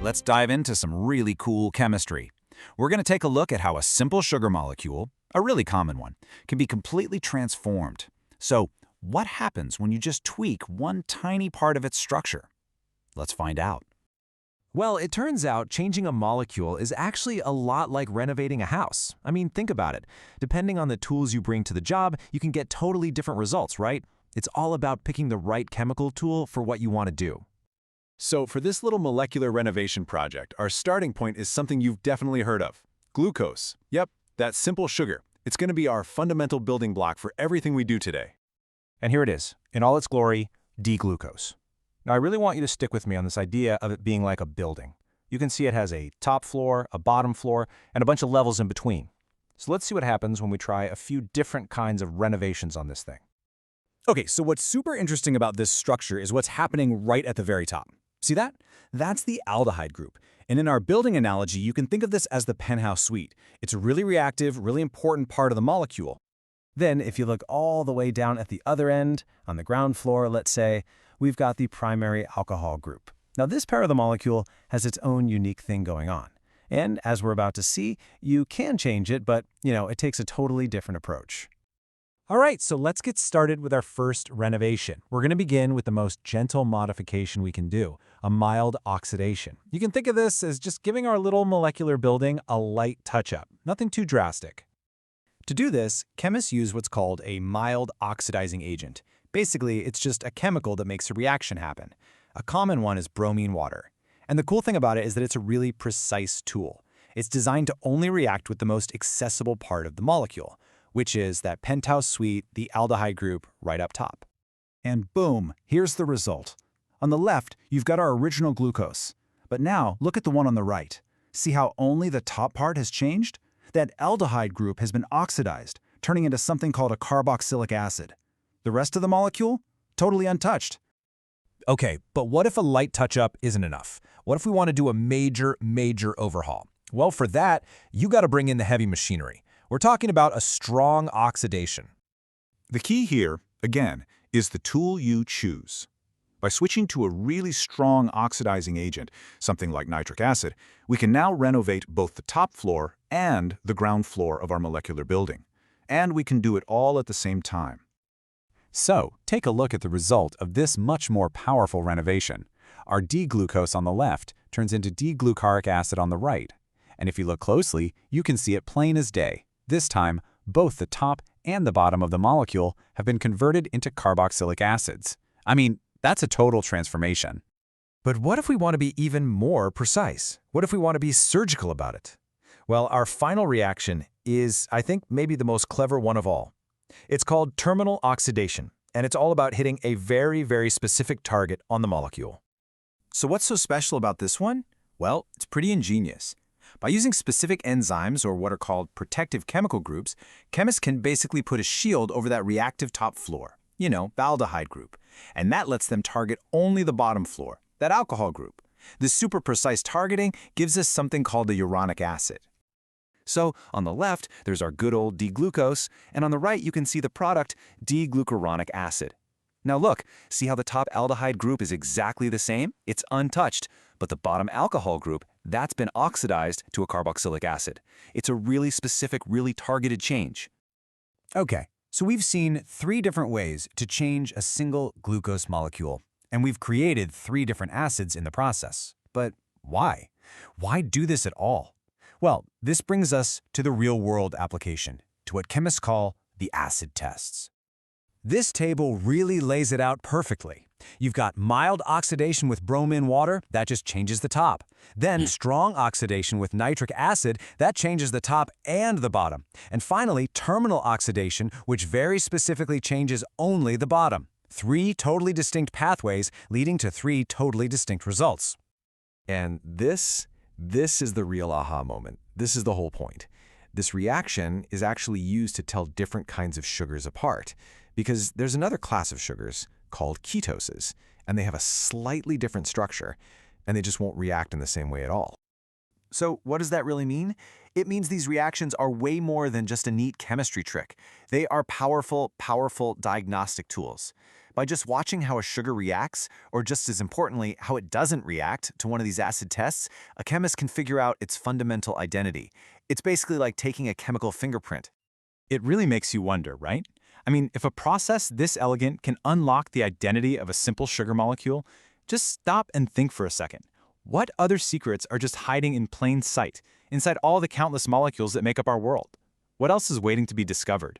let's dive into some really cool chemistry. We're going to take a look at how a simple sugar molecule, a really common one, can be completely transformed. So, what happens when you just tweak one tiny part of its structure? Let's find out. Well, it turns out changing a molecule is actually a lot like renovating a house. I mean, think about it. Depending on the tools you bring to the job, you can get totally different results, right? It's all about picking the right chemical tool for what you want to do. So for this little molecular renovation project, our starting point is something you've definitely heard of. Glucose. Yep, that simple sugar. It's going to be our fundamental building block for everything we do today. And here it is, in all its glory, D-glucose. Now, I really want you to stick with me on this idea of it being like a building. You can see it has a top floor, a bottom floor, and a bunch of levels in between. So let's see what happens when we try a few different kinds of renovations on this thing. Okay, so what's super interesting about this structure is what's happening right at the very top. See that? That's the aldehyde group. And in our building analogy, you can think of this as the penthouse suite. It's a really reactive, really important part of the molecule. Then, if you look all the way down at the other end, on the ground floor, let's say, we've got the primary alcohol group. Now, this part of the molecule has its own unique thing going on. And as we're about to see, you can change it, but, it takes a totally different approach. All right, so let's get started with our first renovation. We're going to begin with the most gentle modification we can do, a mild oxidation. You can think of this as just giving our little molecular building a light touch-up, nothing too drastic. To do this, chemists use what's called a mild oxidizing agent. Basically, it's just a chemical that makes a reaction happen. A common one is bromine water. And the cool thing about it is that it's a really precise tool. It's designed to only react with the most accessible part of the molecule, which is that penthouse suite, the aldehyde group, right up top. And boom, here's the result. On the left, you've got our original glucose. But now, look at the one on the right. See how only the top part has changed? That aldehyde group has been oxidized, turning into something called a carboxylic acid. The rest of the molecule? Totally untouched. Okay, but what if a light touch-up isn't enough? What if we want to do a major overhaul? Well, for that, you got to bring in the heavy machinery. We're talking about a strong oxidation. The key here, again, is the tool you choose. By switching to a really strong oxidizing agent, something like nitric acid, we can now renovate both the top floor and the ground floor of our molecular building. And we can do it all at the same time. So, take a look at the result of this much more powerful renovation. Our D-glucose on the left turns into D-glucaric acid on the right. And if you look closely, you can see it plain as day. This time, both the top and the bottom of the molecule have been converted into carboxylic acids. I mean, that's a total transformation. But what if we want to be even more precise? What if we want to be surgical about it? Well, our final reaction is, I think, maybe the most clever one of all. It's called terminal oxidation, and it's all about hitting a very specific target on the molecule. So what's so special about this one? Well, it's pretty ingenious. By using specific enzymes, or what are called protective chemical groups, chemists can basically put a shield over that reactive top floor, the aldehyde group, and that lets them target only the bottom floor, that alcohol group. This super precise targeting gives us something called the uronic acid. So, on the left, there's our good old D-glucose, and on the right you can see the product, D-glucuronic acid. Now look, see how the top aldehyde group is exactly the same? It's untouched. But the bottom alcohol group, that's been oxidized to a carboxylic acid. It's a really specific, really targeted change. Okay, so we've seen 3 different ways to change a single glucose molecule, and we've created 3 different acids in the process. But why? Why do this at all? Well, this brings us to the real-world application, to what chemists call the acid tests. This table really lays it out perfectly. You've got mild oxidation with bromine water, that just changes the top. Then strong oxidation with nitric acid, that changes the top and the bottom. And finally, terminal oxidation, which very specifically changes only the bottom. 3 totally distinct pathways leading to 3 totally distinct results. And this is the real aha moment. This is the whole point. This reaction is actually used to tell different kinds of sugars apart, because there's another class of sugars called ketoses, and they have a slightly different structure, and they just won't react in the same way at all. So what does that really mean? It means these reactions are way more than just a neat chemistry trick. They are powerful, powerful diagnostic tools. By just watching how a sugar reacts, or just as importantly, how it doesn't react to one of these acid tests, a chemist can figure out its fundamental identity. It's basically like taking a chemical fingerprint. It really makes you wonder, right? I mean, if a process this elegant can unlock the identity of a simple sugar molecule, just stop and think for a second. What other secrets are just hiding in plain sight, inside all the countless molecules that make up our world? What else is waiting to be discovered?